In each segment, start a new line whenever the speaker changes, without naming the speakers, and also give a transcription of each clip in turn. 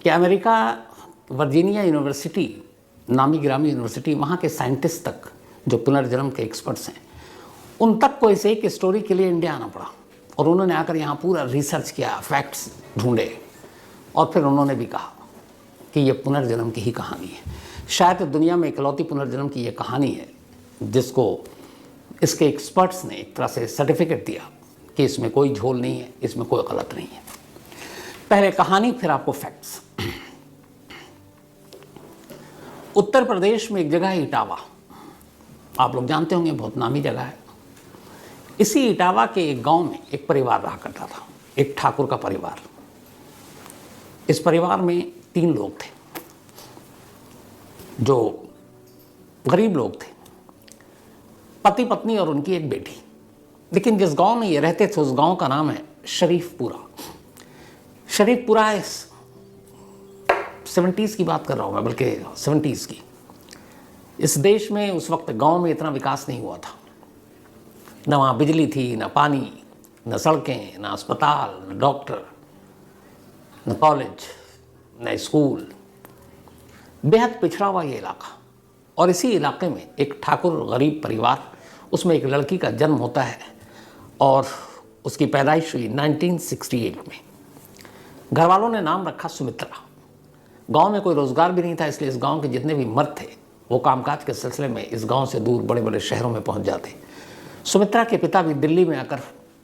कि America Virginia university, नामी गिरामी यूनिवर्सिटी, वहाँ के साइंटिस्ट तक जो पुनर्जन्म के एक्सपर्ट्स हैं, उन तक को इस एक स्टोरी के लिए इंडिया आना पड़ा और उन्होंने आकर यहाँ पूरा रिसर्च किया, फैक्ट्स ढूंढे और फिर उन्होंने भी कहा कि ये पुनर्जन्म की ही कहानी है। शायद दुनिया में इकलौती पुनर्जन्म की ये कहानी है जिसको इसके एक्सपर्ट्स ने एक तरह से सर्टिफिकेट दिया कि इसमें कोई झोल नहीं है, इसमें कोई गलत नहीं है। पहले कहानी, फिर आपको फैक्ट्स। उत्तर प्रदेश में एक जगह है इटावा, आप लोग जानते होंगे, बहुत नामी जगह है। इसी इटावा के एक गांव में एक परिवार रहा करता था, एक ठाकुर का परिवार। इस परिवार में 3 लोग थे जो गरीब लोग थे, पति पत्नी और उनकी एक बेटी। लेकिन जिस गांव में ये रहते थे उस गांव का नाम है शरीफपुरा। शरीफपुरा है, 70s की बात कर रहा हूँ मैं, बल्कि 70s की। इस देश में उस वक्त गांव में इतना विकास नहीं हुआ था, न वहाँ बिजली थी, न पानी, न सड़कें, न अस्पताल, न डॉक्टर, न कॉलेज, न स्कूल। बेहद पिछड़ा हुआ ये इलाका। और इसी इलाके में एक ठाकुर गरीब परिवार, उसमें एक लड़की का जन्म होता है और उसकी पैदाइश हुई 1968 में। घर वालों ने नाम रखा सुमित्रा। गांव में कोई रोज़गार भी नहीं था, इसलिए इस गांव के जितने भी मर्द थे वो कामकाज के सिलसिले में इस गांव से दूर बड़े बड़े शहरों में पहुंच जाते। सुमित्रा के पिता भी दिल्ली में आकर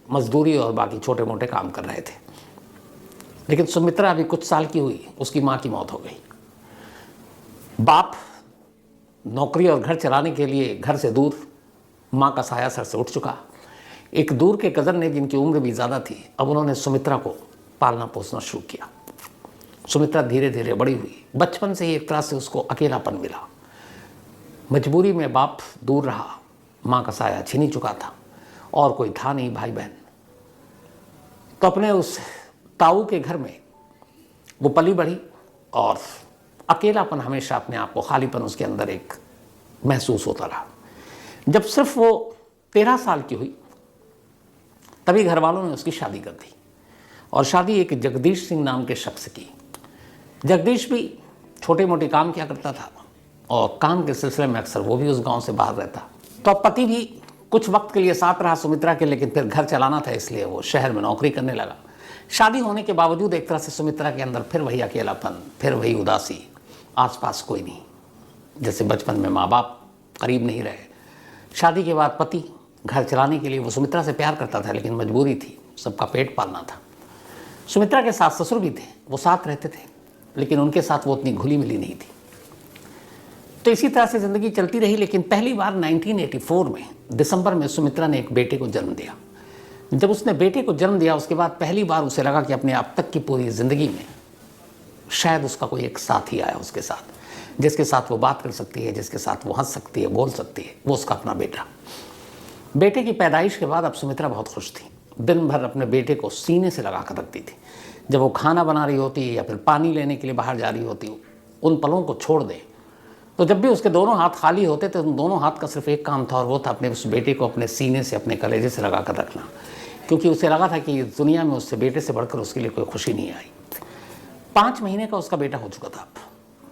मजदूरी और बाकी छोटे मोटे काम कर रहे थे। लेकिन सुमित्रा अभी कुछ साल की हुई, उसकी माँ की मौत हो गई। बाप नौकरी और घर चलाने के लिए घर से दूर, माँ का साया सर से उठ चुका। एक दूर के कज़न ने, जिनकी उम्र भी ज़्यादा थी, अब उन्होंने सुमित्रा को पालना पोसना शुरू किया। सुमित्रा धीरे धीरे बड़ी हुई। बचपन से ही एक तरह से उसको अकेलापन मिला। मजबूरी में बाप दूर रहा, माँ का साया छीन ही चुका था और कोई था नहीं भाई बहन। तो अपने उस ताऊ के घर में वो पली बढ़ी और अकेलापन, हमेशा अपने आप को, खालीपन उसके अंदर एक महसूस होता रहा। जब सिर्फ वो 13 साल की हुई तभी घर वालों ने उसकी शादी कर दी और शादी एक जगदीश सिंह नाम के शख्स की। जगदीश भी छोटे मोटे काम किया करता था और काम के सिलसिले में अक्सर वो भी उस गांव से बाहर रहता। तो अब पति भी कुछ वक्त के लिए साथ रहा सुमित्रा के, लेकिन फिर घर चलाना था इसलिए वो शहर में नौकरी करने लगा। शादी होने के बावजूद एक तरह से सुमित्रा के अंदर फिर वही अकेलापन, फिर वही उदासी, आसपास कोई नहीं। जैसे बचपन में माँ बाप करीब नहीं रहे। शादी के बाद पति घर चलाने के लिए, वो सुमित्रा से प्यार करता था लेकिन मजबूरी थी, सबका पेट पालना था। सुमित्रा के सास ससुर भी थे, वो साथ रहते थे, लेकिन उनके साथ वो उतनी घुली मिली नहीं थी। तो इसी तरह से ज़िंदगी चलती रही। लेकिन पहली बार 1984 में दिसंबर में सुमित्रा ने एक बेटे को जन्म दिया। जब उसने बेटे को जन्म दिया उसके बाद पहली बार उसे लगा कि अपने अब तक की पूरी ज़िंदगी में शायद उसका कोई एक साथी आया उसके साथ, जिसके साथ वो बात कर सकती है, जिसके साथ वो हंस सकती है, बोल सकती है, वो उसका अपना बेटा। बेटे की पैदाइश के बाद अब सुमित्रा बहुत खुश थी। दिन भर अपने बेटे को सीने से लगा कर रखती थी। जब वो खाना बना रही होती या फिर पानी लेने के लिए बाहर जा रही होती, उन पलों को छोड़ दे। तो जब भी उसके दोनों हाथ खाली होते थे, उन दोनों हाथ का सिर्फ एक काम था और वो था अपने उस बेटे को अपने सीने से, अपने कलेजे से लगा कर रखना, क्योंकि उसे लगा था कि दुनिया में उससे बेटे से बढ़कर उसके लिए कोई खुशी नहीं आई। 5 महीने का उसका बेटा हो चुका था।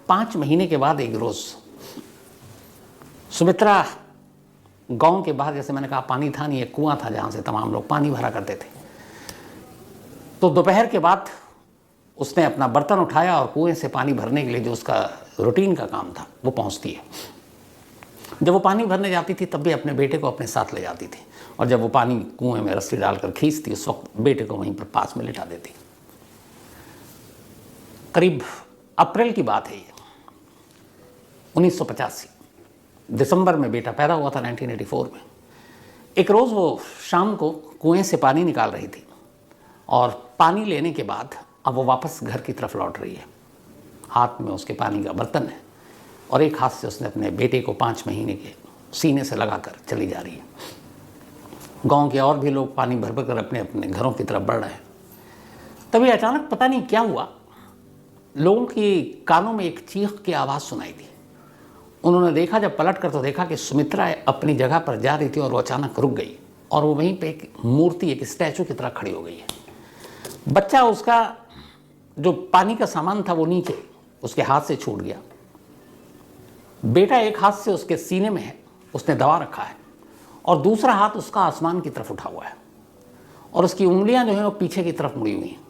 5 महीने के बाद एक रोज़ सुमित्रा गांव के बाहर, जैसे मैंने कहा, पानी था नहीं, एक कुआं था जहाँ से तमाम लोग पानी भरा करते थे। तो दोपहर के बाद उसने अपना बर्तन उठाया और कुएं से पानी भरने के लिए, जो उसका रूटीन का काम था, वो पहुँचती है। जब वो पानी भरने जाती थी तब भी अपने बेटे को अपने साथ ले जाती थी और जब वो पानी कुएं में रस्सी डालकर खींचती, उस वक्त बेटे को वहीं पर पास में लिटा देती। करीब अप्रैल की बात है ये, 1985 दिसंबर में बेटा पैदा हुआ था 1984 में। एक रोज़ वो शाम को कुएं से पानी निकाल रही थी और पानी लेने के बाद अब वो वापस घर की तरफ लौट रही है। हाथ में उसके पानी का बर्तन है और एक हाथ से उसने अपने बेटे को 5 महीने के सीने से लगाकर चली जा रही है। गांव के और भी लोग पानी भर भर कर अपने अपने घरों की तरफ बढ़ रहे हैं। तभी अचानक पता नहीं क्या हुआ, लोगों की कानों में एक चीख की आवाज़ सुनाई दी। उन्होंने देखा, जब पलट कर तो देखा कि सुमित्रा अपनी जगह पर जा रही थी और वो अचानक रुक गई और वो वहीं पे एक मूर्ति, एक स्टैचू की तरह खड़ी हो गई है। बच्चा उसका जो पानी का सामान था वो नीचे उसके हाथ से छूट गया। बेटा एक हाथ से उसके सीने में है, उसने दबा रखा है, और दूसरा हाथ उसका आसमान की तरफ उठा हुआ है, और उसकी उंगलियां जो हैं वो पीछे की तरफ मुड़ी हुई हैं।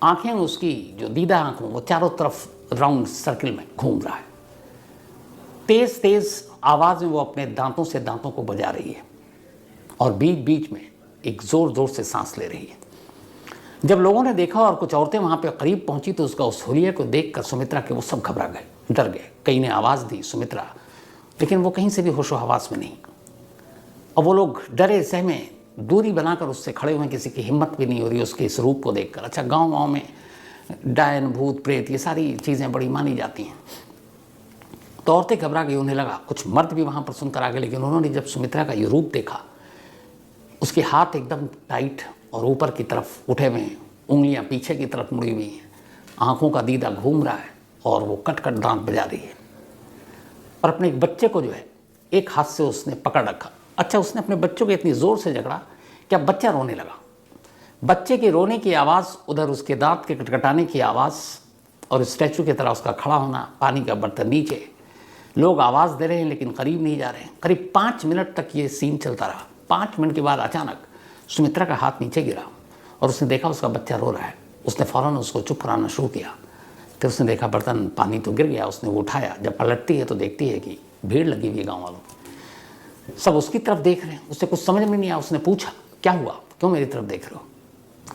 आंखें उसकी जो दीदा आंख वो चारों तरफ राउंड सर्किल में घूम रहा है। तेज तेज आवाज में वो अपने दांतों से दांतों को बजा रही है, और बीच बीच में एक जोर जोर से सांस ले रही है। जब लोगों ने देखा और कुछ औरतें वहां पे करीब पहुंची तो उसका उस हुलिये को देखकर सुमित्रा के वो सब घबरा गए, डर गए। कई ने आवाज़ दी सुमित्रा, लेकिन वो कहीं से भी होशो हवास में नहीं। और वो लोग डरे सहमे दूरी बनाकर उससे खड़े हुए, किसी की हिम्मत भी नहीं हो रही उसके इस रूप को देखकर। अच्छा, गांव में डायन भूत प्रेत ये सारी चीज़ें बड़ी मानी जाती हैं, तो औरतें घबरा गई। उन्हें लगा कुछ मर्द भी वहाँ पर सुनकर आ गए, लेकिन उन्होंने जब सुमित्रा का ये रूप देखा, उसके हाथ एकदम टाइट और ऊपर की तरफ उठे हुए हैं, उंगलियां पीछे की तरफ मुड़ी हुई हैं, आंखों का दीदा घूम रहा है, और वो कट कट दांत बजा रही है। और अपने एक बच्चे को जो है एक हाथ से उसने पकड़ रखा। अच्छा, उसने अपने बच्चों को इतनी ज़ोर से झगड़ा कि अब बच्चा रोने लगा। बच्चे के रोने की आवाज़, उधर उसके दांत के कटकटाने की आवाज़, और स्टैचू की तरह उसका खड़ा होना, पानी का बर्तन नीचे, लोग आवाज़ दे रहे हैं लेकिन करीब नहीं जा रहे हैं। करीब 5 मिनट तक ये सीन चलता रहा। 5 मिनट के बाद अचानक सुमित्रा का हाथ नीचे गिरा और उसने देखा उसका बच्चा रो रहा है। उसने फ़ौरन उसको चुप कराना शुरू किया। फिर उसने देखा बर्तन पानी तो गिर गया, उसने वो उठाया। जब पलटती है तो देखती है कि भीड़ लगी हुई है, गाँव वालों सब उसकी तरफ देख रहे हैं। उससे कुछ समझ में नहीं आया। उसने पूछा, क्या हुआ, क्यों मेरी तरफ देख रहे हो?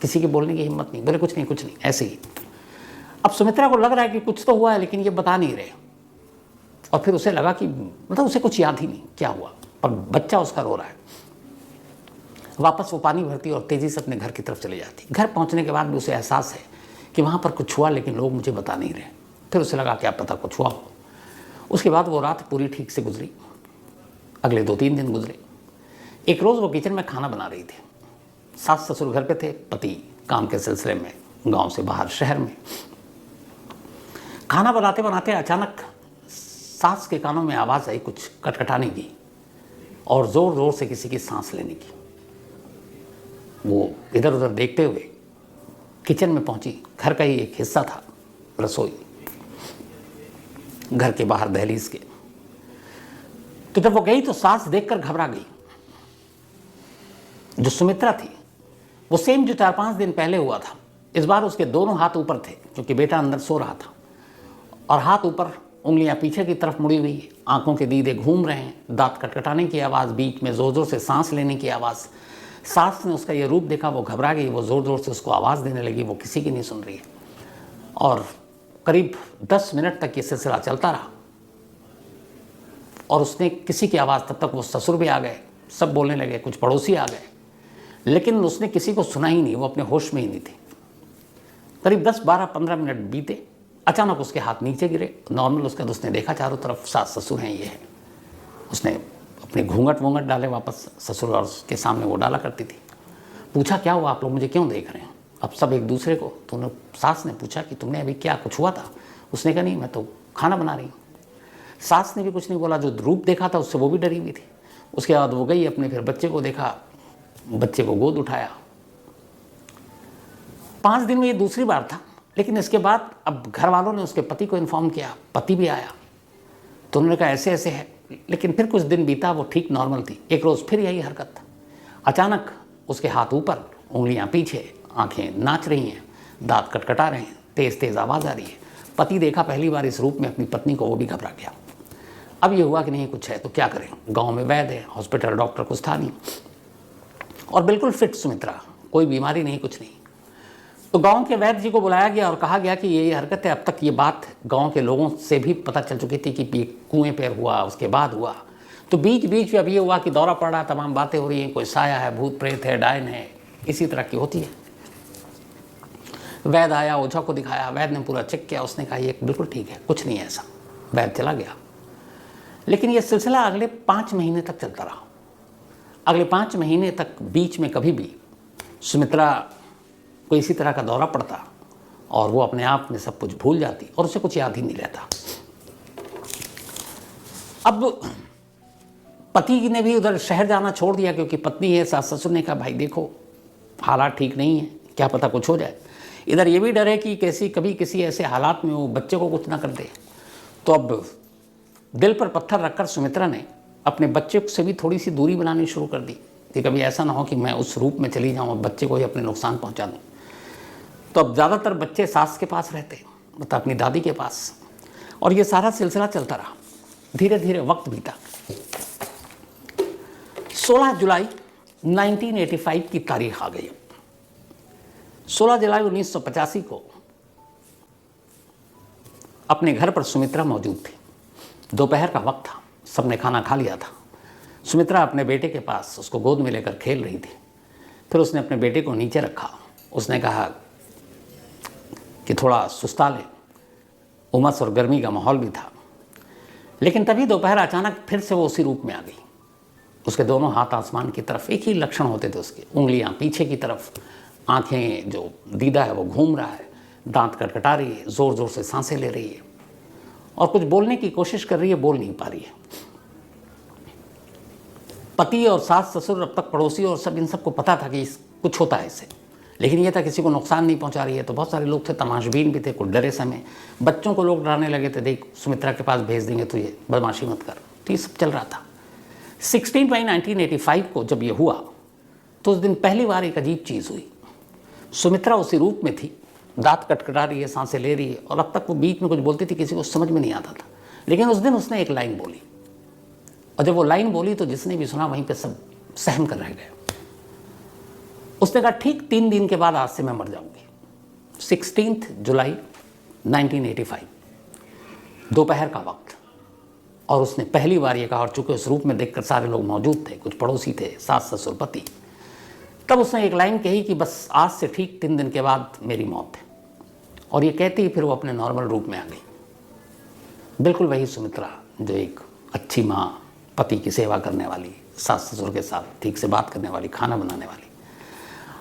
किसी की बोलने की हिम्मत नहीं, बोले कुछ नहीं कुछ नहीं, ऐसे ही। अब सुमित्रा को लग रहा है कि कुछ तो हुआ है, लेकिन ये बता नहीं रहे। और फिर उसे लगा कि मतलब उसे कुछ याद ही नहीं क्या हुआ, पर बच्चा उसका रो रहा है। वापस वो पानी भरती और तेज़ी से अपने घर की तरफ चली जाती। घर पहुंचने के बाद भी उसे एहसास है कि वहाँ पर कुछ हुआ, लेकिन लोग मुझे बता नहीं रहे। फिर उसे लगा क्या पता कुछ हुआ हो। उसके बाद वो रात पूरी ठीक से गुजरी। अगले 2-3 दिन गुजरे। एक रोज़ वो किचन में खाना बना रही थी। सास ससुर घर पे थे, पति काम के सिलसिले में गांव से बाहर शहर में। खाना बनाते बनाते अचानक सास के कानों में आवाज़ आई कुछ कटकटाने की और ज़ोर ज़ोर से किसी की सांस लेने की। वो इधर उधर देखते हुए किचन में पहुंची। घर का ही एक हिस्सा था रसोई, घर के बाहर दहलीज के। तो जब वो गई तो सास देखकर घबरा गई। जो सुमित्रा थी वो सेम जो 4-5 दिन पहले हुआ था। इस बार उसके दोनों हाथ ऊपर थे क्योंकि बेटा अंदर सो रहा था, और हाथ ऊपर, उंगलियां पीछे की तरफ मुड़ी हुई, आंखों के दीदे घूम रहे हैं, दांत कटकटाने की आवाज़, बीच में जोर जोर से सांस लेने की आवाज़। सास ने उसका ये रूप देखा, वो घबरा गई। वो ज़ोर ज़ोर से उसको आवाज़ देने लगी, वो किसी की नहीं सुन रही है। और करीब 10 मिनट तक ये सिलसिला चलता रहा। और उसने किसी की आवाज़, तब तक वो ससुर भी आ गए, सब बोलने लगे, कुछ पड़ोसी आ गए, लेकिन उसने किसी को सुना ही नहीं। वो अपने होश में ही नहीं थी। करीब 10-12-15 मिनट बीते। अचानक उसके हाथ नीचे गिरे। नॉर्मल उसका, उसने देखा चारों तरफ सास ससुर हैं, ये है। उसने अपने घूंघट वूंघट डाले वापस, ससुर और उसके सामने वो डाला करती थी। पूछा, क्या हुआ, आप लोग मुझे क्यों देख रहे हैं? अब सब एक दूसरे को। तो सास ने पूछा कि तुमने अभी क्या, कुछ हुआ था? उसने कहा नहीं, मैं तो खाना बना रही हूँ। सास ने भी कुछ नहीं बोला। जो रूप देखा था उससे वो भी डरी हुई थी। उसके बाद वो गई अपने, फिर बच्चे को देखा, बच्चे को गोद उठाया। 5 दिन में ये दूसरी बार था। लेकिन इसके बाद अब घर वालों ने उसके पति को इन्फॉर्म किया। पति भी आया तो उन्होंने कहा ऐसे ऐसे है। लेकिन फिर कुछ दिन बीता, वो ठीक नॉर्मल थी। एक रोज़ फिर यही हरकत। अचानक उसके हाथ ऊपर, उंगलियां पीछे, आंखें नाच रही हैं, दांत कटकटा रहे हैं, तेज़ तेज़ आवाज़ आ रही है। पति देखा पहली बार इस रूप में अपनी पत्नी को, वो भी घबरा गया। अब ये हुआ कि नहीं कुछ है तो क्या करें। गाँव में वैद्य है, हॉस्पिटल डॉक्टर कुछ था नहीं, और बिल्कुल फिट सुमित्रा, कोई बीमारी नहीं, कुछ नहीं। तो गांव के वैद्य जी को बुलाया गया और कहा गया कि ये हरकत है। अब तक ये बात गांव के लोगों से भी पता चल चुकी थी कि ये कुएं पर हुआ, उसके बाद हुआ। तो बीच बीच में अब ये हुआ कि दौरा पड़ रहा, तमाम बातें हो रही हैं, कोई साया है, भूत प्रेत है, डायन है, इसी तरह की होती है। वैद्य आया, ओझा को दिखाया, वैद्य ने पूरा चेक किया। उसने कहा ये बिल्कुल ठीक है, कुछ नहीं है ऐसा। वैद्य चला गया। लेकिन ये सिलसिला अगले 5 महीने तक चलता रहा। अगले 5 महीने तक बीच में कभी भी सुमित्रा को इसी तरह का दौरा पड़ता और वो अपने आप में सब कुछ भूल जाती और उसे कुछ याद ही नहीं रहता। अब पति ने भी उधर शहर जाना छोड़ दिया क्योंकि पत्नी है। सास ससुर ने कहा भाई देखो हालात ठीक नहीं है, क्या पता कुछ हो जाए। इधर ये भी डर है कि कैसी कभी किसी ऐसे हालात में वो बच्चे को कुछ ना कर दे। तो अब दिल पर पत्थर रखकर सुमित्रा ने अपने बच्चे से भी थोड़ी सी दूरी बनानी शुरू कर दी कि कभी ऐसा ना हो कि मैं उस रूप में चली जाऊँ और बच्चे को ही अपने नुकसान पहुँचा दूँ। तो अब ज़्यादातर बच्चे सास के पास रहते, मतलब अपनी दादी के पास, और ये सारा सिलसिला चलता रहा। धीरे धीरे वक्त बीता। 16 जुलाई 1985 की तारीख आ गई। 16 जुलाई 1985 को अपने घर पर सुमित्रा मौजूद थी। दोपहर का वक्त था, सबने खाना खा लिया था। सुमित्रा अपने बेटे के पास उसको गोद में लेकर खेल रही थी। फिर उसने अपने बेटे को नीचे रखा। उसने कहा कि थोड़ा सुस्ता ले। उमस और गर्मी का माहौल भी था। लेकिन तभी दोपहर अचानक फिर से वो उसी रूप में आ गई। उसके दोनों हाथ आसमान की तरफ, एक ही लक्षण होते थे उसके, उंगलियां पीछे की तरफ, आंखें, जो दीदा है वो घूम रहा है, दांत कटकटा रही है, ज़ोर ज़ोर से सांसें ले रही है और कुछ बोलने की कोशिश कर रही है, बोल नहीं पा रही है। पति और सास ससुर, अब तक पड़ोसी और सब, इन सबको पता था कि कुछ होता है इससे, लेकिन ये था किसी को नुकसान नहीं पहुंचा रही है। तो बहुत सारे लोग थे, तमाशबीन भी थे, कुछ डरे समय। बच्चों को लोग डराने लगे थे, देख सुमित्रा के पास भेज देंगे तो ये बदमाशी मत कर। तो ये सब चल रहा था। 16 मई 1985 को जब ये हुआ तो उस दिन पहली बार एक अजीब चीज़ हुई। सुमित्रा उसी रूप में थी, दांत कटकटा रही है, सांसें ले रही है, और अब तक वो बीच में कुछ बोलती थी, किसी को समझ में नहीं आता था। लेकिन उस दिन उसने एक लाइन बोली, और जब वो लाइन बोली तो जिसने भी सुना वहीं पे सब सहम कर रह गए। उसने कहा, ठीक 3 दिन के बाद आज से मैं मर जाऊंगी। 16 जुलाई 1985, दोपहर का वक्त। और उसने पहली बार ये कहा, और चूंकि उस रूप में देखकर सारे लोग मौजूद थे, कुछ पड़ोसी थे, सास ससुर पति, तब उसने एक लाइन कही कि बस आज से ठीक 3 दिन के बाद मेरी मौत है। और ये कहते ही फिर वो अपने नॉर्मल रूप में आ गई। बिल्कुल वही सुमित्रा जो एक अच्छी माँ, पति की सेवा करने वाली, सास ससुर के साथ ठीक से बात करने वाली, खाना बनाने वाली।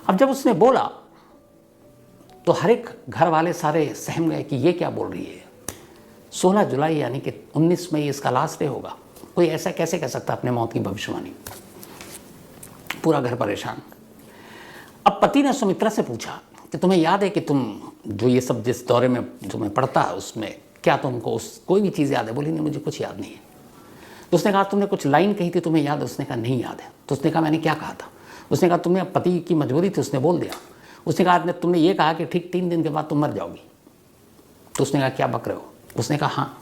अब जब उसने बोला तो हर एक घर वाले सारे सहम गए कि ये क्या बोल रही है। 16 जुलाई यानी कि 19 मई इसका लास्ट डे होगा। कोई ऐसा कैसे कह सकता अपने मौत की भविष्यवाणी। पूरा घर परेशान। अब पति ने सुमित्रा से पूछा कि तुम्हें याद है कि तुम जो ये सब जिस दौरे में तुम्हें पड़ता है उसमें क्या तुमको कोई भी चीज़ याद है? बोली नहीं, मुझे कुछ याद नहीं है। तो उसने कहा, तुमने कुछ लाइन कही थी, तुम्हें याद है? उसने कहा, नहीं याद है। तो उसने कहा, मैंने क्या कहा था? उसने कहा, तुम्हें पति की मजबूरी थी, उसने बोल दिया। उसने कहा, तुमने ये कहा कि ठीक 3 दिन के बाद तुम मर जाओगी। तो उसने कहा, क्या बक रहे हो? उसने कहा, हाँ।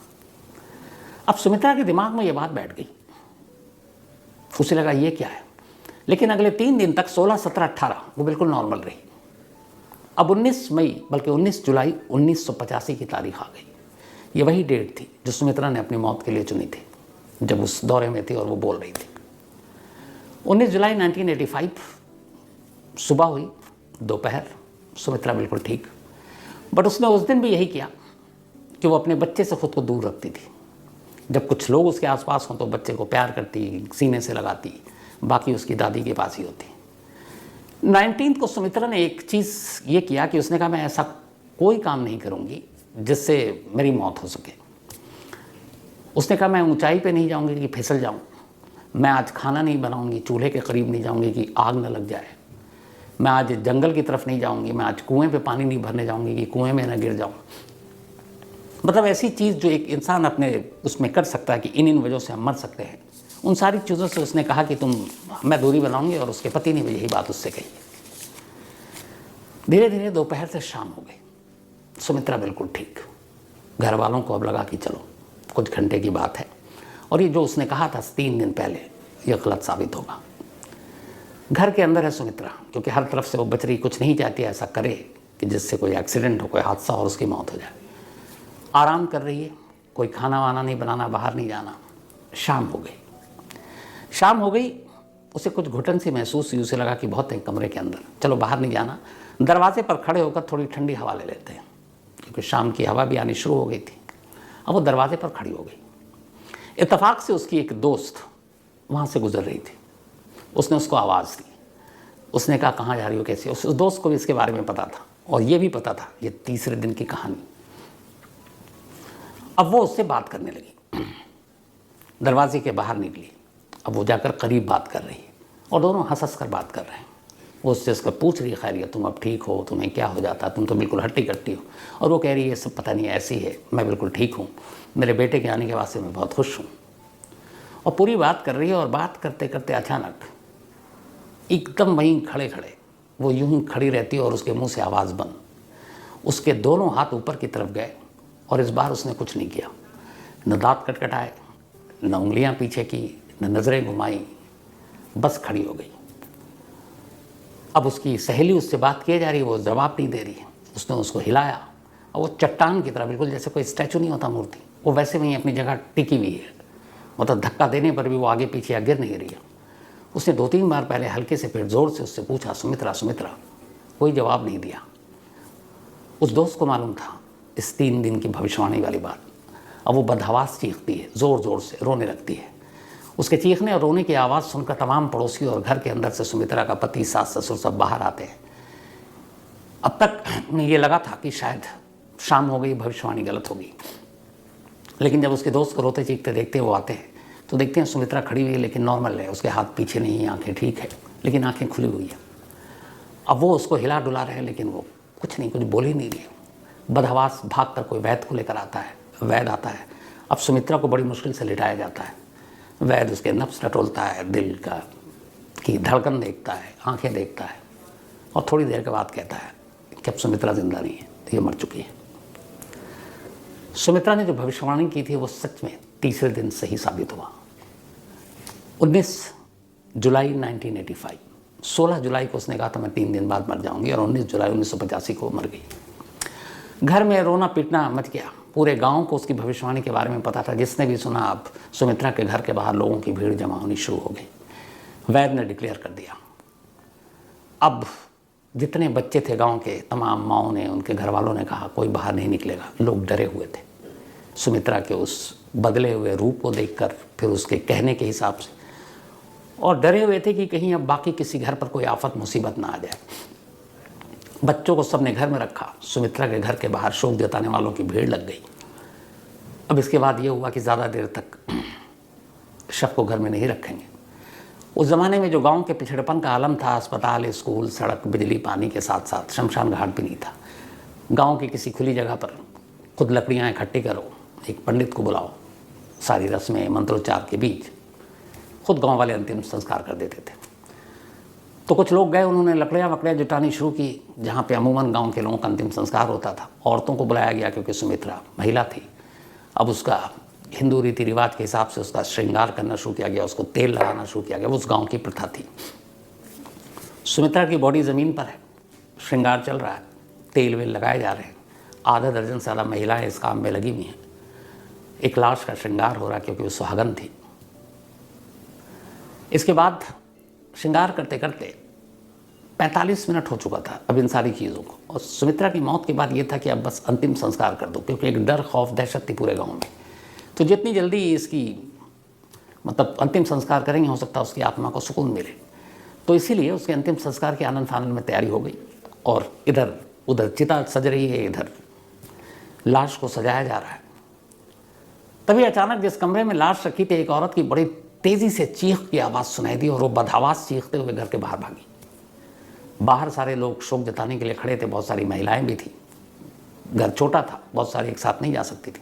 अब सुमित्रा के दिमाग में ये बात बैठ गई। उसे लगा ये क्या है। लेकिन अगले 3 दिन तक 16, 17, 18 वो बिल्कुल नॉर्मल रही। अब 19 मई बल्कि 19 जुलाई 1985 की तारीख आ गई। ये वही डेट थी जो सुमित्रा ने अपनी मौत के लिए चुनी थी, जब उस दौरे में थी और वो बोल रही थी। 19 जुलाई 1985 सुबह हुई, दोपहर, सुमित्रा बिल्कुल ठीक। बट उसने उस दिन भी यही किया कि वो अपने बच्चे से खुद को दूर रखती थी। जब कुछ लोग उसके आसपास हों तो बच्चे को प्यार करती, सीने से लगाती, बाकी उसकी दादी के पास ही होती। 19 को सुमित्रा ने एक चीज़ ये किया कि उसने कहा, मैं ऐसा कोई काम नहीं करूँगी जिससे मेरी मौत हो सके। उसने कहा, मैं ऊंचाई पे नहीं जाऊँगी कि फिसल जाऊँ। मैं आज खाना नहीं बनाऊँगी, चूल्हे के करीब नहीं जाऊँगी कि आग न लग जाए। मैं आज जंगल की तरफ नहीं जाऊँगी। मैं आज कुएं पे पानी नहीं भरने जाऊँगी कि कुएं में न गिर जाऊँ। मतलब ऐसी चीज़ जो एक इंसान अपने उसमें कर सकता है कि इन वजहों से हम मर सकते हैं, उन सारी चीज़ों से उसने कहा कि मैं दूरी बनाऊँगी। और उसके पति ने भी यही बात उससे कही। धीरे धीरे दोपहर से शाम हो गई। सुमित्रा बिल्कुल ठीक। घर वालों को अब लगा कि चलो कुछ घंटे की बात है, और ये जो उसने कहा था 3 दिन पहले, ये गलत साबित होगा। घर के अंदर है सुमित्रा, क्योंकि हर तरफ से वो बच रही, कुछ नहीं चाहती ऐसा करे कि जिससे कोई एक्सीडेंट हो, कोई हादसा और उसकी मौत हो जाए। आराम कर रही है, कोई खाना वाना नहीं बनाना, बाहर नहीं जाना। शाम हो गई। उसे कुछ घुटन सी महसूस हुई। उसे लगा कि बहुत है कमरे के अंदर, चलो बाहर नहीं जाना। दरवाजे पर खड़े होकर थोड़ी ठंडी हवा ले लेते हैं, क्योंकि शाम की हवा भी आनी शुरू हो गई थी। अब वो दरवाजे पर खड़ी हो गई। इत्तेफाक से उसकी एक दोस्त वहाँ से गुजर रही थी। उसने उसको आवाज़ दी। उसने कहा, कहाँ जा रही हो, कैसी? उस दोस्त को भी इसके बारे में पता था, और ये भी पता था ये तीसरे दिन की कहानी। अब वो उससे बात करने लगी। दरवाजे के बाहर निकली। अब वो जाकर करीब बात कर रही है, और दोनों हंस कर बात कर रहे हैं। वो उससे उसका पूछ रही है खैरियत, तुम अब ठीक हो, तुम्हें क्या हो जाता, तुम तो बिल्कुल हट्टी कट्टी हो। और वो कह रही है ये सब पता नहीं ऐसी है, मैं बिल्कुल ठीक हूँ, मेरे बेटे के आने के बाद से मैं बहुत खुश हूँ। और पूरी बात कर रही है और बात करते करते अचानक एकदम वहीं खड़े खड़े वो यूं ही खड़ी रहती है और उसके मुंह से आवाज़ बंद। उसके दोनों हाथ ऊपर की तरफ गए और इस बार उसने कुछ नहीं किया, न दांत कटकटाए, न उंगलियां पीछे की, न नज़रें घुमाई, बस खड़ी हो गई। अब उसकी सहेली उससे बात किए जा रही है, वो जवाब नहीं दे रही है। उसने उसको हिलाया और वो चट्टान की तरह, बिल्कुल जैसे कोई स्टैचू नहीं होता मूर्ति, वो वैसे वहीं अपनी जगह टिकी हुई है। मतलब धक्का देने पर भी वो आगे पीछे गिर नहीं रही है। उसने 2-3 बार पहले हल्के से, फिर ज़ोर से उससे पूछा, सुमित्रा सुमित्रा। कोई जवाब नहीं दिया। उस दोस्त को मालूम था इस 3 दिन की भविष्यवाणी वाली बात। अब वो बदहवास चीखती है, ज़ोर ज़ोर से रोने लगती है। उसके चीखने और रोने की आवाज़ सुनकर तमाम पड़ोसी और घर के अंदर से सुमित्रा का पति, सास, ससुर सब बाहर आते हैं। अब तक ये लगा था कि शायद शाम हो गई, भविष्यवाणी गलत होगी, लेकिन जब उसके दोस्त को रोते चीखते देखते वो आते हैं तो देखते हैं सुमित्रा खड़ी हुई है, लेकिन नॉर्मल है, उसके हाथ पीछे नहीं है, आंखें ठीक है, लेकिन आंखें खुली हुई है। अब वो उसको हिला डुला रहे हैं, लेकिन वो कुछ बोल ही नहीं रही है। बदहवास भाग कर कोई वैद्य को लेकर आता है, वैद्य आता है। अब सुमित्रा को बड़ी मुश्किल से लिटाया जाता है। वैद्य उसके नब्ज टटोलता है, दिल की धड़कन देखता है, आंखें देखता है, और थोड़ी देर के बाद कहता है कि अब सुमित्रा जिंदा नहीं है, ये मर चुकी है। सुमित्रा ने जो भविष्यवाणी की थी वो सच में तीसरे दिन सही साबित हुआ। 19 जुलाई 1985, 16 जुलाई को उसने कहा था मैं 3 दिन बाद मर जाऊंगी, और 19 जुलाई 1985 को मर गई। घर में रोना पीटना मच गया। पूरे गांव को उसकी भविष्यवाणी के बारे में पता था। जिसने भी सुना, अब सुमित्रा के घर के बाहर लोगों की भीड़ जमा होनी शुरू हो गई। वैद्य ने डिक्लेयर कर दिया, अब जितने बच्चे थे गांव के, तमाम माओं ने, उनके घर वालों ने कहा कोई बाहर नहीं निकलेगा। लोग डरे हुए थे सुमित्रा के उस बदले हुए रूप को देखकर, फिर उसके कहने के हिसाब से, और डरे हुए थे कि कहीं अब बाकी किसी घर पर कोई आफत मुसीबत ना आ जाए। बच्चों को सबने घर में रखा। सुमित्रा के घर के बाहर शोक जताने वालों की भीड़ लग गई। अब इसके बाद ये हुआ कि ज़्यादा देर तक शव को घर में नहीं रखेंगे। उस ज़माने में जो गांव के पिछड़ेपन का आलम था, अस्पताल, स्कूल, सड़क, बिजली, पानी के साथ साथ शमशान घाट भी नहीं था। गांव की किसी खुली जगह पर खुद लकड़ियाँ इकट्ठी करो, एक पंडित को बुलाओ, सारी रस्में मंत्रोच्चार के बीच खुद गांव वाले अंतिम संस्कार कर देते थे। तो कुछ लोग गए, उन्होंने लकड़ियाँ वकड़ियाँ जुटानी शुरू की। जहाँ पे अमूमन गांव के लोगों का अंतिम संस्कार होता था, औरतों को बुलाया गया, क्योंकि सुमित्रा महिला थी। अब उसका हिंदू रीति रिवाज के हिसाब से उसका श्रृंगार करना शुरू किया गया, उसको तेल लगाना शुरू किया गया। वो उस गाँव की प्रथा थी। सुमित्रा की बॉडी ज़मीन पर है, श्रृंगार चल रहा है, तेल वेल लगाए जा रहे हैं। आधा दर्जन से ज़्यादा महिलाएँ इस काम में लगी हुई हैं। एक लाश का श्रृंगार हो रहा है, क्योंकि वो सुहागन थी। इसके बाद श्रृंगार करते करते 45 मिनट हो चुका था अब इन सारी चीज़ों को। और सुमित्रा की मौत के बाद ये था कि अब बस अंतिम संस्कार कर दो, क्योंकि एक डर, खौफ, दहशत थी पूरे गांव में। तो जितनी जल्दी इसकी मतलब अंतिम संस्कार करेंगे, हो सकता है उसकी आत्मा को सुकून मिले। तो इसीलिए उसके अंतिम संस्कार की आनंद फानंद में तैयारी हो गई। और इधर उधर चिता सज रही है, इधर लाश को सजाया जा रहा है। तभी अचानक जिस कमरे में लाश रखी थी, एक औरत की बड़ी तेजी से चीख की आवाज़ सुनाई दी, और वो बदहवास चीखते हुए घर के बाहर भागी। बाहर सारे लोग शोक जताने के लिए खड़े थे, बहुत सारी महिलाएं भी थी। घर छोटा था, बहुत सारी एक साथ नहीं जा सकती थी।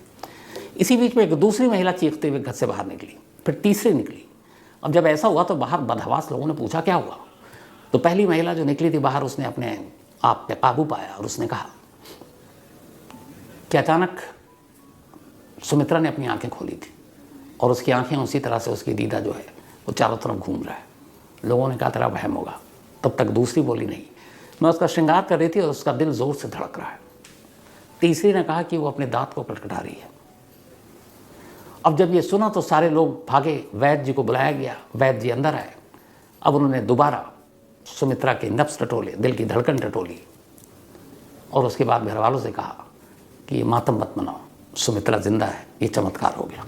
इसी बीच में एक दूसरी महिला चीखते हुए घर से बाहर निकली, फिर तीसरी निकली। अब जब ऐसा हुआ तो बाहर बदहवास लोगों ने पूछा क्या हुआ। तो पहली महिला जो निकली थी बाहर, उसने अपने आप पे काबू पाया और उसने कहा कि अचानक सुमित्रा ने अपनी आंखें खोली थी, और उसकी आंखें उसी तरह से, उसकी दीदा जो है वो चारों तरफ घूम रहा है। लोगों ने कहा तेरा वहम होगा। तब तक दूसरी बोली नहीं, मैं उसका श्रृंगार कर रही थी और उसका दिल जोर से धड़क रहा है। तीसरी ने कहा कि वो अपने दांत को कटकटा रही है। अब जब ये सुना तो सारे लोग भागे, वैद्य जी को बुलाया गया। वैद्य जी अंदर आए। अब उन्होंने दोबारा सुमित्रा के नब्ज टटोले, दिल की धड़कन टटोली, और उसके बाद घर वालों से कहा कि ये मातम मत मनाओ, सुमित्रा जिंदा है, ये चमत्कार हो गया।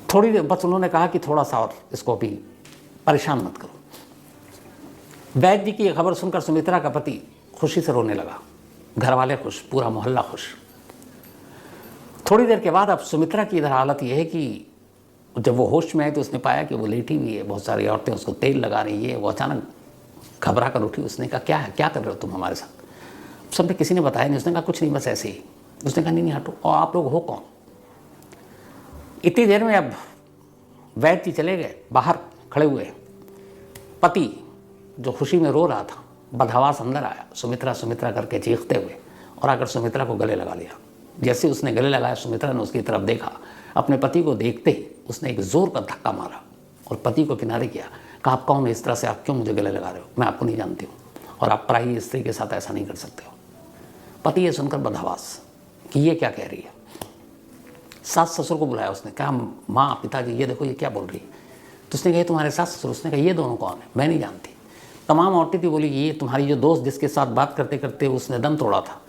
थोड़ी देर बस उन्होंने कहा कि थोड़ा सा और इसको भी परेशान मत करो। वैद्य जी की ये खबर सुनकर सुमित्रा का पति खुशी से रोने लगा। घर वाले खुश, पूरा मोहल्ला खुश। थोड़ी देर के बाद अब सुमित्रा की इधर हालत यह है कि जब वो होश में आई तो उसने पाया कि वो लेटी हुई है, बहुत सारी औरतें उसको तेल लगा रही है। वो अचानक घबरा कर उठी। उसने कहा क्या है, क्या कर रहे हो तुम हमारे साथ? सबने किसी ने बताया नहीं। उसने कहा कुछ नहीं, बस ऐसे ही। उसने कहा नहीं नहीं हटो, और आप लोग हो कौन? इतनी देर में अब वैद्य जी चले गए, बाहर खड़े हुए। पति जो खुशी में रो रहा था बदहवास अंदर आया, सुमित्रा सुमित्रा करके चीखते हुए, और आकर सुमित्रा को गले लगा लिया। जैसे उसने गले लगाया, सुमित्रा ने उसकी तरफ देखा। अपने पति को देखते ही उसने एक जोर का धक्का मारा और पति को किनारे किया। कहा आप कौन, इस तरह से आप क्यों मुझे गले लगा रहे हो? मैं आपको नहीं जानती हूँ, और आप पराई स्त्री के साथ ऐसा नहीं कर सकते हो। पति ये सुनकर बदहवास कि ये क्या कह रही है। सास ससुर को बुलाया उसने, कहा माँ पिताजी ये देखो ये क्या बोल रही है। तो उसने कहा तुम्हारे सास ससुर? उसने कहा ये दोनों कौन है, मैं नहीं जानती। तमाम औरतें थी, बोली ये तुम्हारी जो दोस्त जिसके साथ बात करते करते उसने दम तोड़ा था,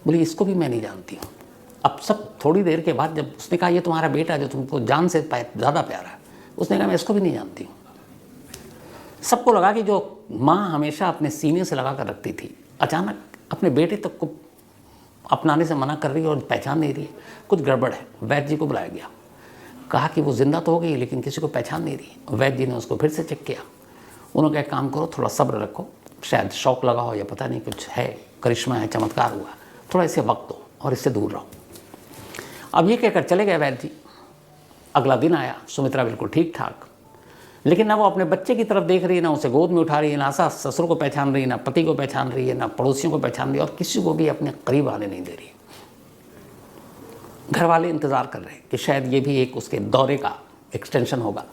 बोली इसको भी मैं नहीं जानती हूँ। अब सब थोड़ी देर के बाद जब उसने कहा ये तुम्हारा बेटा जो तुमको जान से ज़्यादा प्यारा है, उसने कहा मैं इसको भी नहीं जानती हूँ। सबको लगा कि जो माँ हमेशा अपने सीने से लगा कर रखती थी, अचानक अपने बेटे तक को अपनाने से मना कर रही है और पहचान नहीं रही है, कुछ गड़बड़ है। वैद्य जी को बुलाया गया, कहा कि वो जिंदा तो हो गई लेकिन किसी को पहचान नहीं रही। वैद्य जी ने उसको फिर से चेक किया। उन्होंने कहा काम करो, थोड़ा सब्र रखो, शायद शौक लगा हो या पता नहीं कुछ है, करिश्मा है, चमत्कार हुआ, थोड़ा इसे वक्त दो और इससे दूर रहो। अब ये कहकर चले गए वैद्य जी। अगला दिन आया, सुमित्रा बिल्कुल ठीक ठाक, लेकिन ना वो अपने बच्चे की तरफ देख रही है, ना उसे गोद में उठा रही है, ना सास ससुर को पहचान रही है, ना पति को पहचान रही है, ना पड़ोसियों को पहचान रही है, और किसी को भी अपने करीब आने नहीं दे रही है। घर वाले इंतज़ार कर रहे हैं कि शायद ये भी एक उसके दौरे का एक्सटेंशन होगा,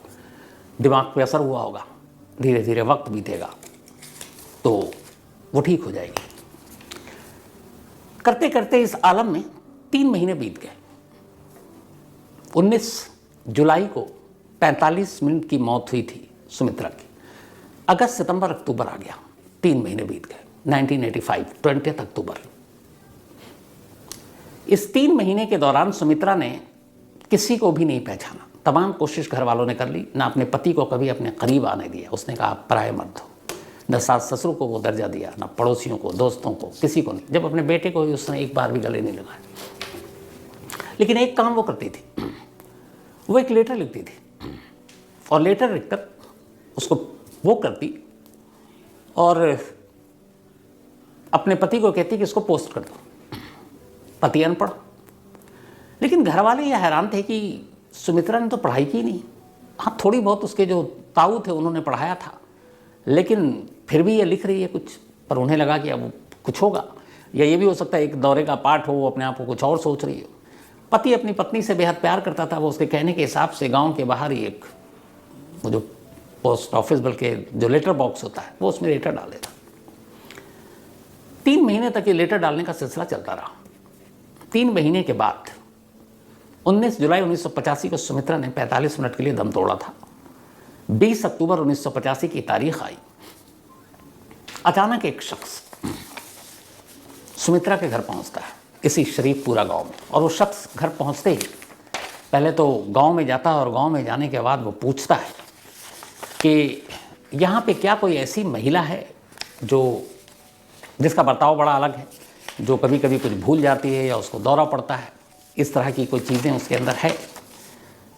दिमाग पे असर हुआ होगा, धीरे धीरे वक्त बीतेगा तो वो ठीक हो जाएगी। करते करते इस आलम में 3 महीने बीत गए। 19 जुलाई को 45 मिनट की मौत हुई थी सुमित्रा की। अगस्त सितंबर अक्टूबर आ गया, 3 महीने बीत गए। 1985 20 अक्टूबर। इस 3 महीने के दौरान सुमित्रा ने किसी को भी नहीं पहचाना। तमाम कोशिश घर वालों ने कर ली, ना अपने पति को कभी अपने करीब आने दिया। उसने कहा आप पराये मत हो। न सास ससुर को वो दर्जा दिया, ना पड़ोसियों को, दोस्तों को, किसी को नहीं। जब अपने बेटे को भी उसने एक बार भी गले नहीं लगाया। लेकिन एक काम वो करती थी, वो एक लेटर लिखती थी और लेटर लिखकर उसको वो करती और अपने पति को कहती कि इसको पोस्ट कर दो। पति अनपढ़, लेकिन घर वाले ये हैरान थे कि सुमित्रा ने तो पढ़ाई की नहीं। हाँ, थोड़ी बहुत उसके जो ताऊ थे उन्होंने पढ़ाया था, लेकिन फिर भी ये लिख रही है कुछ। पर उन्हें लगा कि अब कुछ होगा, या ये भी हो सकता है एक दौरे का पार्ट हो, वो अपने आप को कुछ और सोच रही हो। पति अपनी पत्नी से बेहद प्यार करता था। वो उसके कहने के हिसाब से गांव के बाहर ही एक वो जो पोस्ट ऑफिस, बल्कि जो लेटर बॉक्स होता है, वो उसमें लेटर डाल देता। 3 महीने तक ये लेटर डालने का सिलसिला चलता रहा। 3 महीने के बाद 19 जुलाई 1985 को सुमित्रा ने 45 मिनट के लिए दम तोड़ा था। 20 अक्टूबर 1985 की तारीख आई। अचानक एक शख्स सुमित्रा के घर पहुंचता है, इसी शरीफपुरा गांव में। और वो शख्स घर पहुंचते ही पहले तो गांव में जाता है, और गांव में जाने के बाद वो पूछता है कि यहाँ पे क्या कोई ऐसी महिला है जो जिसका बर्ताव बड़ा अलग है, जो कभी कभी कुछ भूल जाती है या उसको दौरा पड़ता है, इस तरह की कोई चीज़ें उसके अंदर है।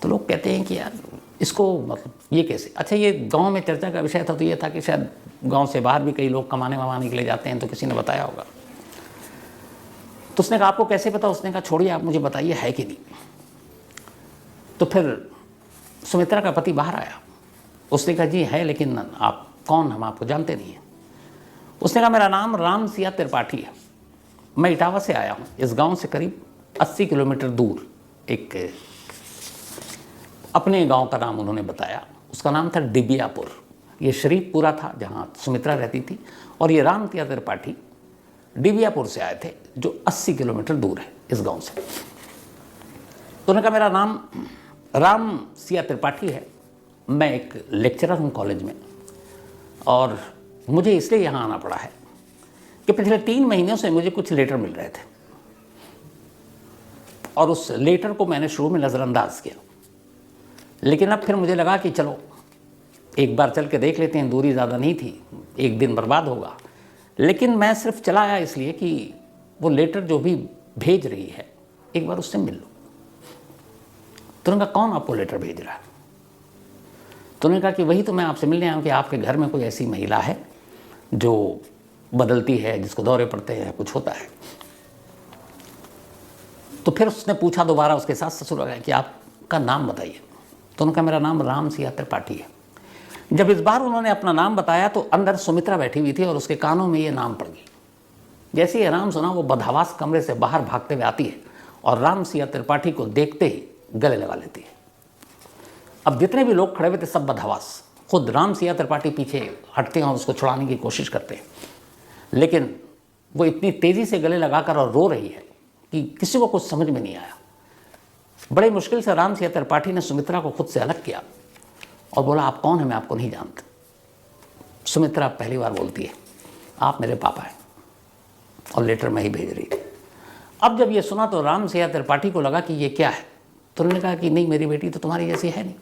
तो लोग कहते हैं कि यार इसको मतलब ये कैसे। अच्छा, ये गांव में चर्चा का विषय था, तो ये था कि शायद गांव से बाहर भी कई लोग कमाने वमाने के लिए जाते हैं, तो किसी ने बताया होगा। तो उसने कहा आपको कैसे पता? उसने कहा छोड़िए, आप मुझे बताइए है कि नहीं। तो फिर सुमित्रा का पति बाहर आया। उसने कहा जी है, लेकिन आप कौन, हम आपको जानते नहीं हैं। उसने कहा मेरा नाम राम सिया त्रिपाठी है, मैं इटावा से आया हूँ। इस गांव से करीब 80 किलोमीटर दूर एक अपने गांव का नाम उन्होंने बताया। उसका नाम था डिबियापुर। ये शरीफपुरा था जहाँ सुमित्रा रहती थी, और ये राम सिया त्रिपाठी डिबियापुर से आए थे, जो 80 किलोमीटर दूर है इस गांव से। तो उन्होंने कहा मेरा नाम राम सिया त्रिपाठी है, मैं एक लेक्चरर हूँ कॉलेज में, और मुझे इसलिए यहाँ आना पड़ा है कि पिछले 3 महीनों से मुझे कुछ लेटर मिल रहे थे, और उस लेटर को मैंने शुरू में नज़रअंदाज किया। लेकिन अब फिर मुझे लगा कि चलो एक बार चल के देख लेते हैं, दूरी ज़्यादा नहीं थी, एक दिन बर्बाद होगा। लेकिन मैं सिर्फ चला आया इसलिए कि वो लेटर जो भी भेज रही है एक बार उससे मिल लो। तो उन्होंने कहा कौन आपको लेटर भेज रहा है? तो उन्होंने कहा कि वही तो मैं आपसे मिलने आया हूँ कि आपके घर में कोई ऐसी महिला है जो बदलती है, जिसको दौरे पड़ते हैं, कुछ होता है। तो फिर उसने पूछा दोबारा उसके साथ ससुर गया कि आपका नाम बताइए। तो उन्होंने कहा मेरा नाम राम सिया त्रिपाठी है। जब इस बार उन्होंने अपना नाम बताया तो अंदर सुमित्रा बैठी हुई थी और उसके कानों में ये नाम पड़ गई। जैसे ही नाम सुना वो बदहवास कमरे से बाहर भागते हुए आती है और राम सिया त्रिपाठी को देखते ही गले लगा लेती है। अब जितने भी लोग खड़े हुए थे सब बदहवास, खुद राम सिया त्रिपाठी पीछे हटते हैं और उसको छुड़ाने की कोशिश करते हैं, लेकिन वो इतनी तेज़ी से गले लगाकर और रो रही है कि किसी को कुछ समझ में नहीं आया। बड़े मुश्किल से राम सिया त्रिपाठी ने सुमित्रा को खुद से अलग किया और बोला आप कौन हैं, मैं आपको नहीं जानता। सुमित्रा पहली बार बोलती है आप मेरे पापा हैं, और लेटर मैं ही भेज रही थी। अब जब ये सुना तो राम सिया त्रिपाठी को लगा कि ये क्या है, तो उन्होंने कहा कि नहीं मेरी बेटी तो तुम्हारी जैसी है नहीं।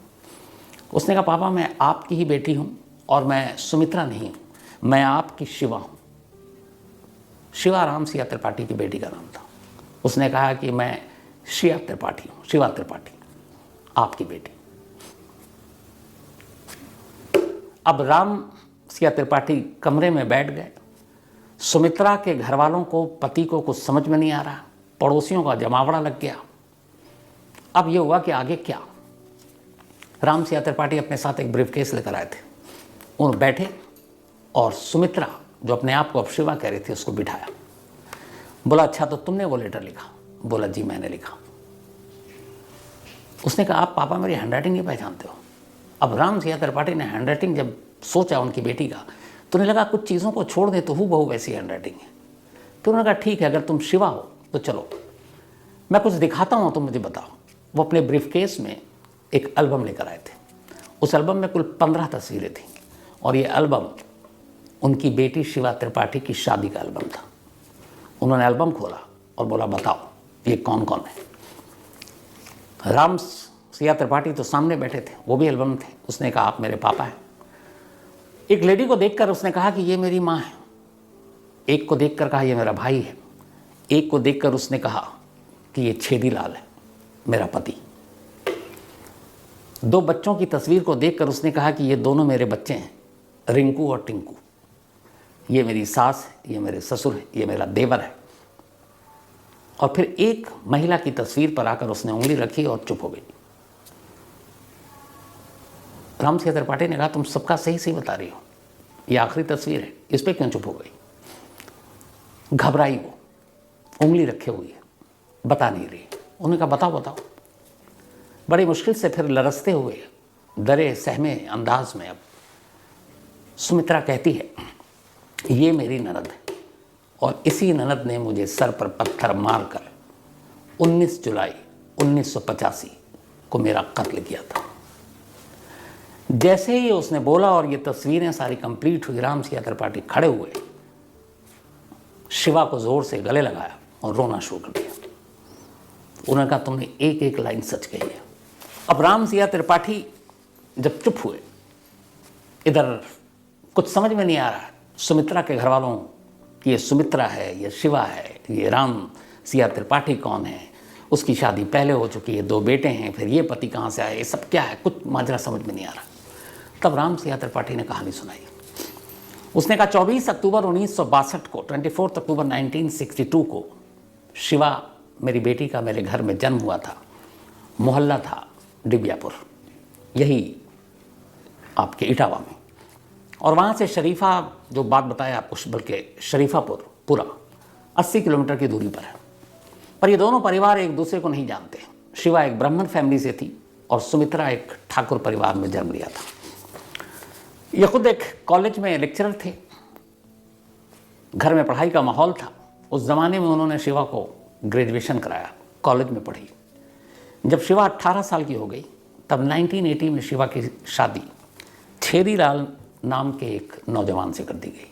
उसने कहा पापा मैं आपकी ही बेटी हूँ और मैं सुमित्रा नहीं हूँ, मैं आपकी शिवा हूँ। शिवा राम सिया त्रिपाठी की बेटी का नाम था। उसने कहा कि मैं शिया त्रिपाठी हूँ, शिवा त्रिपाठी आपकी बेटी। अब राम सिया त्रिपाठी कमरे में बैठ गए। सुमित्रा के घर वालों को, पति को कुछ समझ में नहीं आ रहा, पड़ोसियों का जमावड़ा लग गया। अब ये हुआ कि आगे क्या। राम सिया त्रिपाठी अपने साथ एक ब्रीफकेस लेकर आए थे। उन बैठे और सुमित्रा जो अपने आप को अब शिवा कह रही थी उसको बिठाया। बोला अच्छा तो तुमने वो लेटर लिखा? बोला जी मैंने लिखा। उसने कहा आप पापा मेरी हैंडराइटिंग नहीं पहचानते हो? अब राम सिया त्रिपाठी ने हैंडराइटिंग जब सोचा उनकी बेटी का तो उन्हें लगा कुछ चीज़ों को छोड़ दें तो हूबहू वैसी हैंडराइटिंग है। तो उन्होंने कहा ठीक है अगर तुम शिवा हो तो चलो मैं कुछ दिखाता हूँ तुम मुझे बताओ। वो अपने ब्रीफकेस में एक एल्बम लेकर आए थे। उस एल्बम में कुल 15 तस्वीरें थीं और ये एल्बम उनकी बेटी शिवा त्रिपाठी की शादी का एल्बम था। उन्होंने एल्बम खोला और बोला बताओ ये कौन कौन है। राम सिया त्रिपाठी तो सामने बैठे थे, वो भी एल्बम थे। उसने कहा आप मेरे पापा हैं। एक लेडी को देखकर उसने कहा कि ये मेरी माँ है। एक को देखकर कहा ये मेरा भाई है। एक को देखकर उसने कहा कि ये छेदीलाल है मेरा पति। 2 बच्चों की तस्वीर को देखकर उसने कहा कि ये दोनों मेरे बच्चे हैं, रिंकू और टिंकू। ये मेरी सास है, ये मेरे ससुर है, ये मेरा देवर है। और फिर एक महिला की तस्वीर पर आकर उसने उंगली रखी और चुप हो गई। राम सिया त्रिपाठी ने कहा तुम सबका सही सही बता रही हो, ये आखिरी तस्वीर है, इस पर क्यों चुप हो गई? घबराई वो, उंगली रखे हुई है, बता नहीं रही। उन्होंने कहा बताओ बताओ। बड़ी मुश्किल से फिर लरसते हुए डरे सहमे अंदाज में अब सुमित्रा कहती है ये मेरी ननद है और इसी ननद ने मुझे सर पर पत्थर मारकर 19 जुलाई 1985 को मेरा कत्ल किया था। जैसे ही उसने बोला और ये तस्वीरें सारी कंप्लीट हुई, राम सिया त्रिपाठी खड़े हुए, शिवा को जोर से गले लगाया और रोना शुरू कर दिया। उन्होंने कहा तुमने एक एक लाइन सच कही है। अब राम सिया त्रिपाठी जब चुप हुए, इधर कुछ समझ में नहीं आ रहा सुमित्रा के घर वालों कि ये सुमित्रा है, ये शिवा है, ये राम सिया त्रिपाठी कौन है, उसकी शादी पहले हो चुकी है, 2 बेटे हैं, फिर ये पति कहाँ से आए, ये सब क्या है, कुछ माजरा समझ में नहीं आ रहा। तब राम सिया त्रिपाठी ने कहानी सुनाई। उसने कहा 24 अक्टूबर 1962 को, 24 अक्टूबर 1962 को शिवा मेरी बेटी का मेरे घर में जन्म हुआ था। मोहल्ला था डिबियापुर, यही आपके इटावा में। और वहाँ से शरीफा, जो बात बताया आपको, बल्कि शरीफापुर पूरा 80 किलोमीटर की दूरी पर है। पर ये दोनों परिवार एक दूसरे को नहीं जानते। शिवा एक ब्राह्मण फैमिली से थी और सुमित्रा एक ठाकुर परिवार में जन्म लिया था। ये खुद एक कॉलेज में लेक्चरर थे, घर में पढ़ाई का माहौल था। उस ज़माने में उन्होंने शिवा को ग्रेजुएशन कराया, कॉलेज में पढ़ी। जब शिवा 18 साल की हो गई तब 1980 में शिवा की शादी छेदीलाल नाम के एक नौजवान से कर दी गई।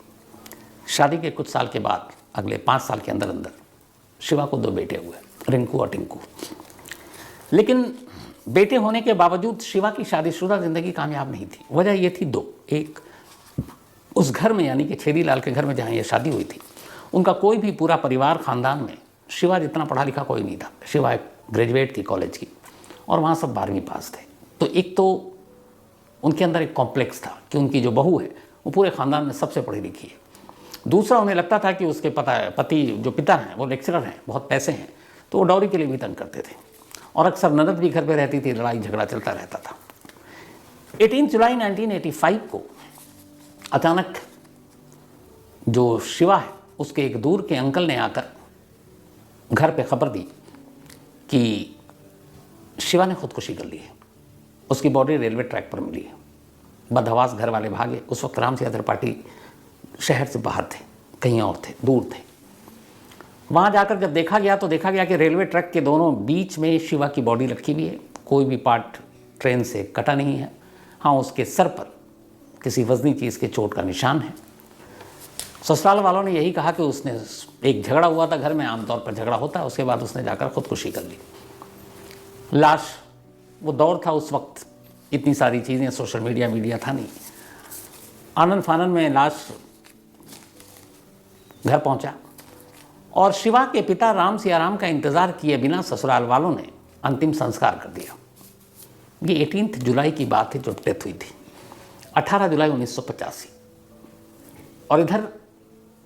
शादी के कुछ साल के बाद, अगले 5 साल के अंदर अंदर शिवा को 2 बेटे हुए, रिंकू और टिंकू। लेकिन बेटे होने के बावजूद शिवा की शादीशुदा ज़िंदगी कामयाब नहीं थी। वजह ये थी 2। एक, उस घर में यानी कि छेदीलाल के घर में जहाँ ये शादी हुई थी, उनका कोई भी पूरा परिवार, ख़ानदान में शिवा जितना पढ़ा लिखा कोई नहीं था। शिवा एक ग्रेजुएट थी कॉलेज की और वहाँ सब 12वीं पास थे। तो एक तो उनके अंदर एक कॉम्प्लेक्स था कि उनकी जो बहू है वो पूरे ख़ानदान में सबसे पढ़ी लिखी है। दूसरा, उन्हें लगता था कि उसके पति जो पिता हैं वो लेक्चरर हैं, बहुत पैसे हैं, तो वो डॉरी के लिए भी तंग करते थे और अक्सर ननद भी घर पे रहती थी, लड़ाई झगड़ा चलता रहता था। 18 जुलाई 1985 को अचानक जो शिवा है उसके एक दूर के अंकल ने आकर घर पे खबर दी कि शिवा ने खुदकुशी कर ली है, उसकी बॉडी रेलवे ट्रैक पर मिली है। बदहवास घर वाले भागे। उस वक्त राम सिंह त्रिपाठी शहर से बाहर थे, कहीं और थे, दूर थे। वहाँ जाकर जब देखा गया तो देखा गया कि रेलवे ट्रैक के दोनों बीच में शिवा की बॉडी रखी हुई है, कोई भी पार्ट ट्रेन से कटा नहीं है। हाँ, उसके सर पर किसी वजनी चीज़ के चोट का निशान है। ससुराल वालों ने यही कहा कि उसने एक झगड़ा हुआ था घर में, आमतौर पर झगड़ा होता है, उसके बाद उसने जाकर खुदकुशी कर ली। लाश, वो दौर था उस वक्त, इतनी सारी चीज़ें, सोशल मीडिया था नहीं। आनन फानन में लाश घर पहुंचा और शिवा के पिता राम सियाराम का इंतज़ार किए बिना ससुराल वालों ने अंतिम संस्कार कर दिया। ये 18 जुलाई की बात है जो डेथ हुई थी, 18 जुलाई 1985। और इधर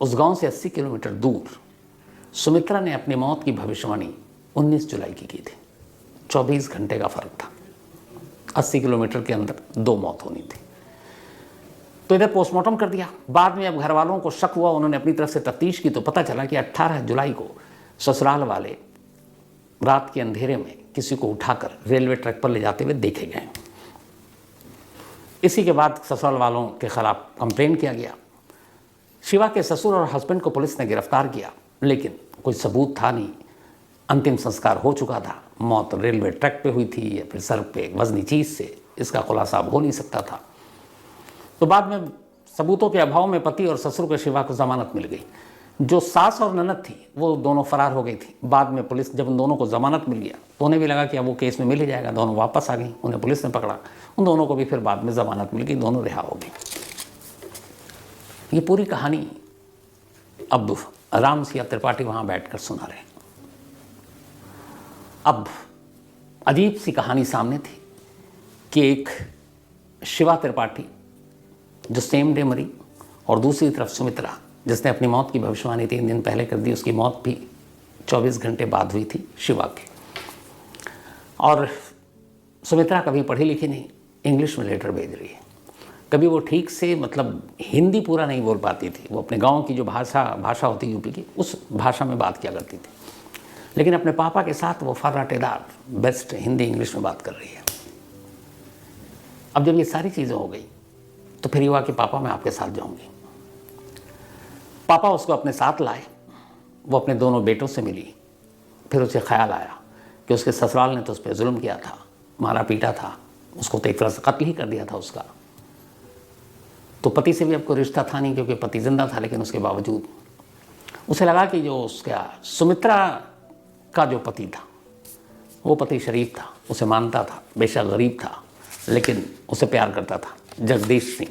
उस गांव से 80 किलोमीटर दूर सुमित्रा ने अपनी मौत की भविष्यवाणी 19 जुलाई की थी। 24 घंटे का फर्क था, 80 किलोमीटर के अंदर 2 मौत होनी थी। तो इधर पोस्टमार्टम कर दिया। बाद में अब घर वालों को शक हुआ, उन्होंने अपनी तरफ से तफ्तीश की तो पता चला कि 18 जुलाई को ससुराल वाले रात के अंधेरे में किसी को उठाकर रेलवे ट्रैक पर ले जाते हुए देखे गए। इसी के बाद ससुराल वालों के खिलाफ कंप्लेन किया गया। शिवा के ससुर और हस्बैंड को पुलिस ने गिरफ्तार किया, लेकिन कोई सबूत था नहीं। अंतिम संस्कार हो चुका था, मौत रेलवे ट्रैक पे हुई थी या फिर सर पे वजनी चीज़ से, इसका खुलासा अब हो नहीं सकता था। तो बाद में सबूतों के अभाव में पति और ससुर को शिवा को जमानत मिल गई। जो सास और ननद थी वो दोनों फरार हो गई थी। बाद में पुलिस, जब उन दोनों को जमानत मिल गया तो उन्हें भी लगा कि अब वो केस में मिल ही जाएगा, दोनों वापस आ गई। उन्हें पुलिस ने पकड़ा, उन दोनों को भी फिर बाद में जमानत मिल गई, दोनों रिहा हो गए। ये पूरी कहानी अब राम सिंह त्रिपाठी वहाँ बैठकर सुना रहे। अब अजीब सी कहानी सामने थी कि एक शिवा त्रिपाठी जो सेम डे मरी और दूसरी तरफ सुमित्रा जिसने अपनी मौत की भविष्यवाणी 3 दिन पहले कर दी, उसकी मौत भी 24 घंटे बाद हुई थी शिवा के। और सुमित्रा कभी पढ़ी लिखी नहीं, इंग्लिश में लेटर भेज रही है। कभी वो ठीक से मतलब हिंदी पूरा नहीं बोल पाती थी, वो अपने गांव की जो भाषा होती यूपी की उस भाषा में बात किया करती थी, लेकिन अपने पापा के साथ वो फर्राटेदार बेस्ट हिंदी इंग्लिश में बात कर रही है। अब जब ये सारी चीज़ें हो गई तो फिर युवा कि पापा मैं आपके साथ जाऊंगी। पापा उसको अपने साथ लाए, वो अपने दोनों बेटों से मिली। फिर उसे ख्याल आया कि उसके ससुराल ने तो उस पर जुल्म किया था, मारा पीटा था, उसको तो एक तरह से कत्ल ही कर दिया था उसका। तो पति से भी अब कोई रिश्ता था नहीं क्योंकि पति जिंदा था, लेकिन उसके बावजूद उसे लगा कि जो उसका सुमित्रा का जो पति था वो पति शरीफ था, उसे मानता था, बेशक गरीब था लेकिन उसे प्यार करता था, जगदीश सिंह।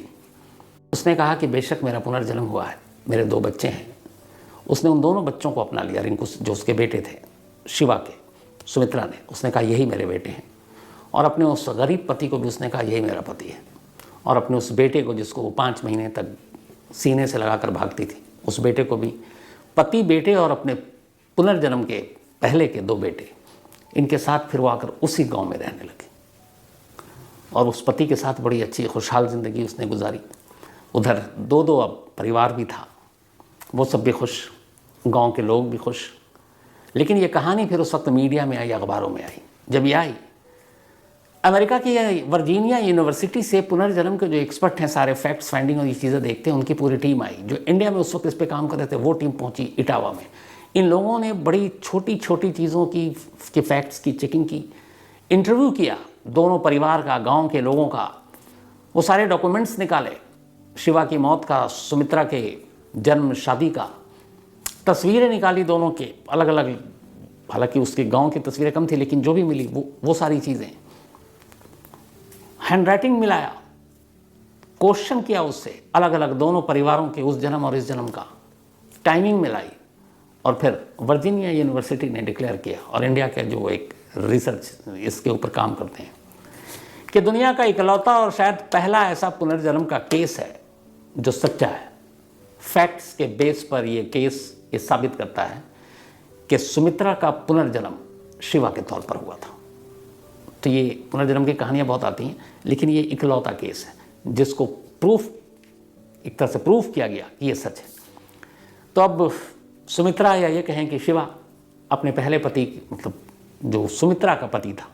उसने कहा कि बेशक मेरा पुनर्जन्म हुआ है, मेरे 2 बच्चे हैं। उसने उन दोनों बच्चों को अपना लिया, रिंकू जो उसके बेटे थे शिवा के, सुमित्रा ने, उसने कहा यही मेरे बेटे हैं। और अपने उस गरीब पति को भी उसने कहा यही मेरा पति है। और अपने उस बेटे को जिसको वो 5 महीने तक सीने से लगाकर भागती थी, उस बेटे को भी, पति बेटे और अपने पुनर्जन्म के पहले के 2 बेटे, इनके साथ फिर वो आकर उसी गांव में रहने लगे। और उस पति के साथ बड़ी अच्छी खुशहाल ज़िंदगी उसने गुजारी। उधर 2 अब परिवार भी था, वो सब भी खुश, गांव के लोग भी खुश। लेकिन ये कहानी फिर उस वक्त मीडिया में आई, अखबारों में आई। जब ये आई, अमेरिका की वर्जीनिया यूनिवर्सिटी से पुनर्जन्म के जो एक्सपर्ट हैं, सारे फैक्ट्स फाइंडिंग और ये चीज़ें देखते हैं, उनकी पूरी टीम आई। जो इंडिया में उस वक्त इस पर काम कर रहे थे वो टीम पहुंची इटावा में। इन लोगों ने बड़ी छोटी छोटी चीज़ों की फैक्ट्स की चेकिंग की, इंटरव्यू किया दोनों परिवार का, गांव के लोगों का, वो सारे डॉक्यूमेंट्स निकाले, शिवा की मौत का, सुमित्रा के जन्म शादी का, तस्वीरें निकाली दोनों के अलग अलग। हालांकि उसके गांव की तस्वीरें कम थी लेकिन जो भी मिली वो सारी चीज़ें, हैंडराइटिंग मिलाया, क्वेश्चन किया उससे अलग अलग दोनों परिवारों के, उस जन्म और इस जन्म का, टाइमिंग मिलाई। और फिर वर्जीनिया यूनिवर्सिटी ने डिक्लेयर किया, और इंडिया के जो एक रिसर्च इसके ऊपर काम करते हैं, कि दुनिया का इकलौता और शायद पहला ऐसा पुनर्जन्म का केस है जो सच्चा है। फैक्ट्स के बेस पर ये केस ये साबित करता है कि सुमित्रा का पुनर्जन्म शिवा के तौर पर हुआ था। तो ये पुनर्जन्म की कहानियाँ बहुत आती हैं, लेकिन ये इकलौता केस है जिसको एक तरह से प्रूफ किया गया कि ये सच है। तो अब सुमित्रा या ये कहें कि शिवा अपने पहले पति, मतलब जो सुमित्रा का पति था,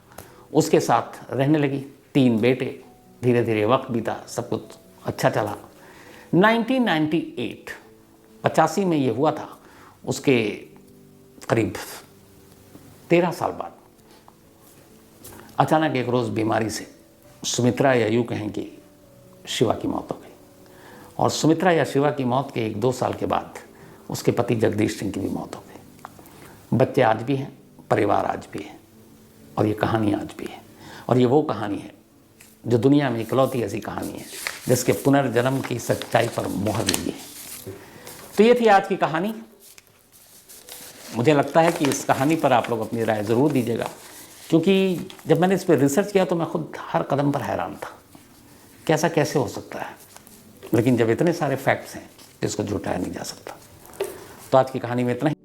उसके साथ रहने लगी। 3 बेटे, धीरे धीरे वक्त बीता, सब कुछ अच्छा चला। 1998 85 में ये हुआ था। उसके करीब 13 साल बाद अचानक एक रोज़ बीमारी से सुमित्रा या यूँ कहें कि शिवा की मौत हो गई। और सुमित्रा या शिवा की मौत के 1-2 साल के बाद उसके पति जगदीश सिंह की भी मौत हो गई। बच्चे आज भी हैं, परिवार आज भी है, और ये कहानी आज भी है। और ये वो कहानी है जो दुनिया में इकलौती ऐसी कहानी है जिसके पुनर्जन्म की सच्चाई पर मोहर लगी है। तो ये थी आज की कहानी। मुझे लगता है कि इस कहानी पर आप लोग अपनी राय ज़रूर दीजिएगा, क्योंकि जब मैंने इस पर रिसर्च किया तो मैं खुद हर कदम पर हैरान था कि ऐसा कैसे हो सकता है। लेकिन जब इतने सारे फैक्ट्स हैं जिसको झुठाया नहीं जा सकता। तो आज की कहानी में इतना ही।